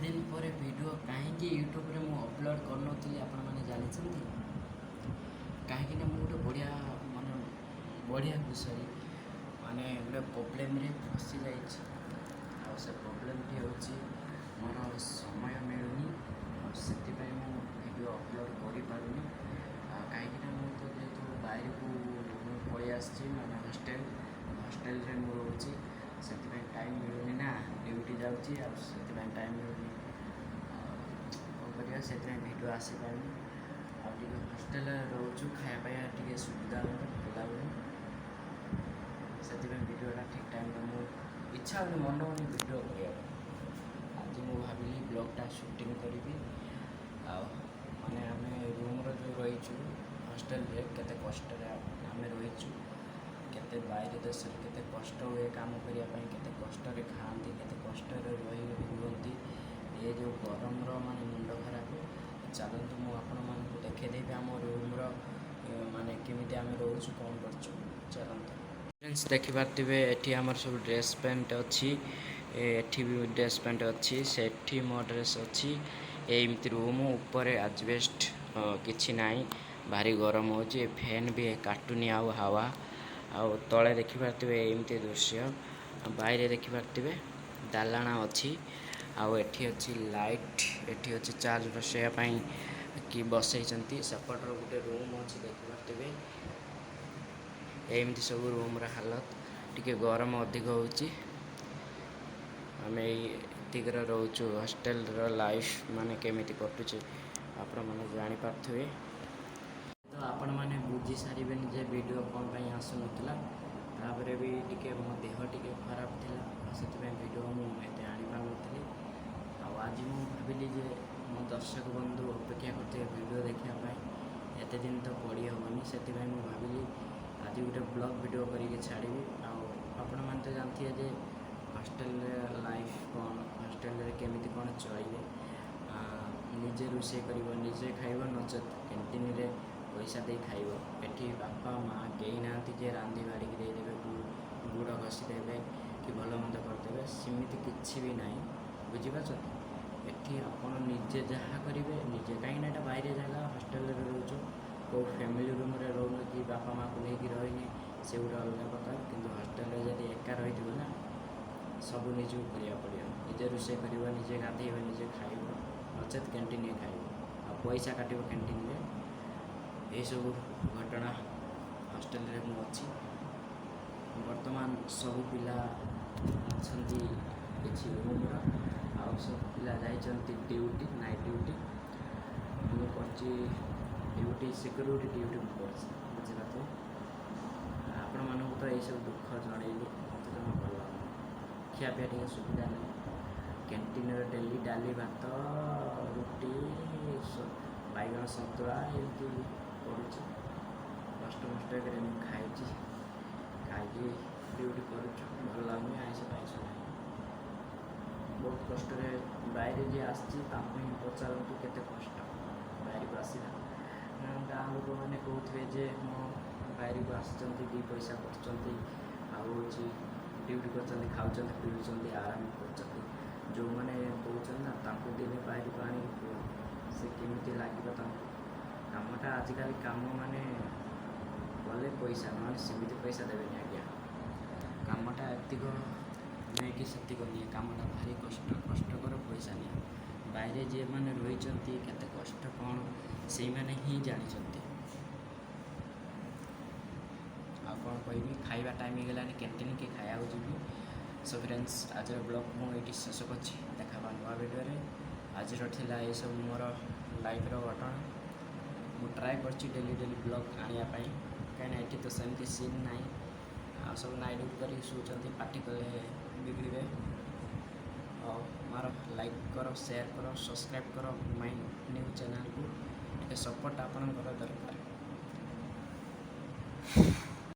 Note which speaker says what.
Speaker 1: दिन पर वीडियो कहीं यूट्यूब रे मु अपलोड करनଥିଲି ଆପଣମାନେ ଜାଣିଛନ୍ତି କାହିଁକି ନା ମୁଁ ଗୋଟେ ବଢ଼ିଆ ବିଷୟରେ ମାନେ ଗୋଟେ ପ୍ରୋବ୍ଲେମରେ ଫସି ଯାଇଛି ଆଉ ସେ ପ୍ରୋବ୍ଲେମଟି ହେଉଛି ମୋର ସମୟ ମିଳୁନି ଆଉ ସେଥିପାଇଁ ମୁଁ ଭିଡ଼ିଓ ଅପଲୋଡ଼ କରିପାରୁନି କାହିଁକିନା ମୁଁ ତ ଯେହେତୁ ବାହାରକୁ ପଳେଇ ଆସିଛି ମାନେ ହଷ୍ଟେଲରେ ମୁଁ ରହୁଛି ସେଥିପାଇଁ ଟାଇମ୍ ମିଳୁନି ନା ଡ୍ୟୁଟି ଯାଉଛି ଆଉ ସେଥିପାଇଁ ଟାଇମ୍ ମିଳୁନି କ'ଣ କରିବା ସେଥିପାଇଁ ଭିଡ଼ିଓ ଆସିପାରୁନି ଆଉ ଟିକେ ହଷ୍ଟେଲରେ ରହୁଛୁ ଖାଇବା ପାଇବା ଟିକେ ସୁବିଧା ହେଉନି ଭଲ ଲାଗୁନି ସେଥିପାଇଁ ଭିଡ଼ିଓଟା ଠିକ୍ ଟାଇମ୍ରେ ମୁଁ ଇଚ୍ଛା ହେଉନି ମନ ହେଉନି ଭିଡ଼ିଓ କରିବା ପାଇଁ ଆଜି ମୁଁ ଭାବିଲି ବ୍ଲଗ୍ଟା ସୁଟିଂ କରିବି ଆଉ ମାନେ ଆମେ ରୁମ୍ରେ ଯେଉଁ ରହିଛୁ ହଷ୍ଟେଲରେ କେତେ କଷ୍ଟରେ ଆମେ ରହିଛୁ କେତେ ବାଇରେ ଦେଶରେ କେତେ କଷ୍ଟ ହୁଏ କାମ କରିବା ପାଇଁ କେତେ କଷ୍ଟରେ ଖାଆନ୍ତି କେତେ କଷ୍ଟରେ ରୁହନ୍ତି ଏ ଯେଉଁ ଗରମର ମାନେ ମୁଣ୍ଡ ଖରାପ ଚାଲନ୍ତୁ ମୁଁ ଆପଣମାନଙ୍କୁ ଦେଖାଇଦେବି ଆମ ରୁମ୍ର ମାନେ କେମିତି ଆମେ ରହୁଛୁ କ'ଣ କରୁଛୁ ଚାଲନ୍ତୁ ଫ୍ରେଣ୍ଡସ୍ ଦେଖିପାରୁଥିବେ ଏଠି ଆମର ସବୁ ଡ୍ରେସ୍ ପ୍ୟାଣ୍ଟ ଅଛି ଏଠି ବି ଡ୍ରେସ୍ ପ୍ୟାଣ୍ଟ ଅଛି ସେଠି ମୋ ଡ୍ରେସ୍ ଅଛି ଏମିତି ରୁମ୍ ଉପରେ ଆଜବେଷ୍ଟ କିଛି ନାହିଁ ଭାରି ଗରମ ହେଉଛି ଫ୍ୟାନ୍ ବି କାଟୁନି ଆଉ ହାୱା ଆଉ ତଳେ ଦେଖିପାରୁଥିବେ ଏମିତି ଦୃଶ୍ୟ ବାଇରେ ଦେଖିପାରୁଥିବେ ଦାଲାଣ ଅଛି ଆଉ ଏଠି ଅଛି ଲାଇଟ୍ ଏଠି ଅଛି ଚାର୍ଜ ବସାଇବା ପାଇଁ କି ବସେଇଛନ୍ତି ସେପଟର ଗୋଟେ ରୁମ୍ ଅଛି ଦେଖିପାରୁଥିବେ ଏମିତି ସବୁ ରୁମ୍ର ହାଲତ ଟିକେ ଗରମ ଅଧିକ ହେଉଛି ଆମେ ଏତିକିରେ ରହୁଛୁ ହଷ୍ଟେଲର ଲାଇଫ୍ ମାନେ କେମିତି କଟୁଛି ଆପଣମାନେ ଜାଣିପାରୁଥିବେ ତ ଆପଣମାନେ ବୁଝି ସାରିବେନି ଯେ ଭିଡ଼ିଓ କ'ଣ ପାଇଁ ଆସୁନଥିଲା ତାପରେ ବି ଟିକେ ମୋ ଦେହ ଟିକେ ଖରାପ ଥିଲା ସେଥିପାଇଁ ଭିଡ଼ିଓ ମୁଁ ଏତେ ଆଣିପାରୁନଥିଲି ଆଉ ଆଜି ମୁଁ ଭାବିଲି ଯେ ମୋ ଦର୍ଶକ ବନ୍ଧୁ ଅପେକ୍ଷା କରୁଥିବେ ଭିଡ଼ିଓ ଦେଖିବା ପାଇଁ ଏତେ ଦିନ ତ ପଢ଼ି ହେବନି ସେଥିପାଇଁ ମୁଁ ଭାବିଲି ଆଜି ଗୋଟେ ବ୍ଲଗ୍ ଭିଡ଼ିଓ କରିକି ଛାଡ଼ିବି ଆଉ ଆପଣମାନେ ତ ଜାଣିଥିବେ ଯେ ହଷ୍ଟେଲରେ ଲାଇଫ୍ କ'ଣ ହଷ୍ଟେଲରେ କେମିତି କ'ଣ ଚଳିବେ ନିଜେ ରୋଷେଇ କରିବ ନିଜେ ଖାଇବ ନଚେତ୍ କ୍ୟାଣ୍ଟିନ୍ରେ ପଇସା ଦେଇ ଖାଇବ ଏଠି ବାପା ମାଆ କେହି ନାହାନ୍ତି ଯେ ରାନ୍ଧି ବାଢ଼ିକି ଦେଇଦେବେ ଗୁଡ଼ ଘଷି ଦେବେ କି ଭଲ ମନ୍ଦ କରିଦେବେ ସେମିତି କିଛି ବି ନାହିଁ ବୁଝିପାରୁଛନ୍ତି ଏଠି ଆପଣ ନିଜେ ଯାହା କରିବେ ନିଜେ କାହିଁକିନା ଏଇଟା ବାଇରେ ଜାଗା ହଷ୍ଟେଲରେ ରହୁଛୁ କେଉଁ ଫ୍ୟାମିଲି ରୁମ୍ରେ ରହୁନି କି ବାପା ମାଆକୁ ନେଇକି ରହିନି ସେ ଗୋଟେ ଅଲଗା ପ୍ରକାର କିନ୍ତୁ ହଷ୍ଟେଲରେ ଯଦି ଏକା ରହିଥିବ ନା ସବୁ ନିଜକୁ କରିବାକୁ ପଡ଼ିବ ନିଜେ ରୋଷେଇ କରିବ ନିଜେ ଗାଧେଇବ ନିଜେ ଖାଇବ ନଚେତ୍ କ୍ୟାଣ୍ଟିନ୍ରେ ଖାଇବ ଆଉ ପଇସା କାଟିବ କ୍ୟାଣ୍ଟିନ୍ରେ ଏସବୁ ଘଟଣା ହଷ୍ଟେଲରେ ମୁଁ ଅଛି ବର୍ତ୍ତମାନ ସବୁ ପିଲା ଅଛନ୍ତି କିଛି ରୁମ୍ର ଆଉ ସବୁ ପିଲା ଯାଇଛନ୍ତି ଡ୍ୟୁଟି ନାଇଟ୍ ଡ୍ୟୁଟି ମୁଁ କରୁଛି ଡ୍ୟୁଟି ସିକ୍ୟୁରିଟି ଡ୍ୟୁଟି ମୁଁ କରୁଛି ବୁଝିପାରୁଥିବେ ଆପଣମାନଙ୍କୁ ତ ଏଇସବୁ ଦୁଃଖ ଜଣେଇଲି ମୋତେ ଜମା ଭଲ ଲାଗୁନି ଖିଆପିଆ ଟିକେ ସୁବିଧା ନାହିଁ କ୍ୟାଣ୍ଟିନ୍ରେ ଡେଲି ଡାଲି ଭାତ ରୁଟି ବାଇଗଣ ସନ୍ତୁଳା ଏମିତି ପଡ଼ୁଛି କଷ୍ଟରେ ମୁଁ ଖାଇକି ଡ୍ୟୁଟି କରୁଛୁ ଭଲ ଲାଗୁନି ଆଇଁଷ ପାଇଁଷ ନାହିଁ ବହୁତ କଷ୍ଟରେ ବାଇରେ ଯିଏ ଆସିଛି ତାଙ୍କୁ ହିଁ ପଚାରନ୍ତୁ କେତେ କଷ୍ଟ ବାଇରକୁ ଆସିଲା ଗାଁ ଲୋକମାନେ କହୁଥିବେ ଯେ ମୋ ବାଇରକୁ ଆସିଛନ୍ତି ଦୁଇ ପଇସା କରୁଛନ୍ତି ଆଉ ହେଉଛି ଡ୍ୟୁଟି କରୁଛନ୍ତି ଖାଉଛନ୍ତି ପିଉଛନ୍ତି ଆରାମ କରୁଛନ୍ତି ଯେଉଁମାନେ କହୁଛନ୍ତି ନା ତାଙ୍କୁ ଦିନେ ବାଇରକୁ ଆଣିକି କୁହ ସେ କେମିତି ଲାଗିବ ତାଙ୍କୁ କାମଟା ଆଜିକାଲି କାମ ମାନେ ଗଲେ ପଇସା ନହେଲେ ସେମିତି ପଇସା ଦେବେନି ଆଜ୍ଞା କାମଟା ଏତିକ ନେଇକି ସେତିକ ନିଏ କାମଟା ଭାରି କଷ୍ଟକର ପଇସା ନିଏ ବାଇରେ ଯେଉଁମାନେ ରହିଛନ୍ତି କେତେ କଷ୍ଟ କ'ଣ ସେଇମାନେ ହିଁ ଜାଣିଛନ୍ତି ଆଉ କ'ଣ କହିବି ଖାଇବା ଟାଇମ୍ ହେଇଗଲାଣି କ୍ୟାଣ୍ଟିନ୍କି ଖାଇବାକୁ ଯିବି ସୋ ଫ୍ରେଣ୍ଡସ୍ ଆଜିର ବ୍ଲଗ୍ ମୁଁ ଏଇଠି ଶେଷ କରିଛି ଦେଖାବା ନୂଆ ଭିଡ଼ିଓରେ ଆଜିର ଥିଲା ଏସବୁ ମୋର ଲାଇଫ୍ର ଘଟଣା ମୁଁ ଟ୍ରାଏ କରିଛି ଡେଲି ବ୍ଲଗ୍ ଆଣିବା ପାଇଁ କାହିଁକିନା ଏଠି ତ ସେମିତି ସିନ୍ ନାହିଁ ଆଉ ସବୁ ନାଇଟ୍ ଡ୍ୟୁଟି କରିକି ଶୋଉଛନ୍ତି ପାଟି କଲେ ବିଗିଡ଼ିବେ ଆଉ ମୋର ଲାଇକ୍ କର ସେୟାର କର ସବସ୍କ୍ରାଇବ୍ କର ମାଇ ନ୍ୟୁ ଚ୍ୟାନେଲ୍କୁ ଟିକେ ସପୋର୍ଟ ଆପଣଙ୍କର ଦରକାର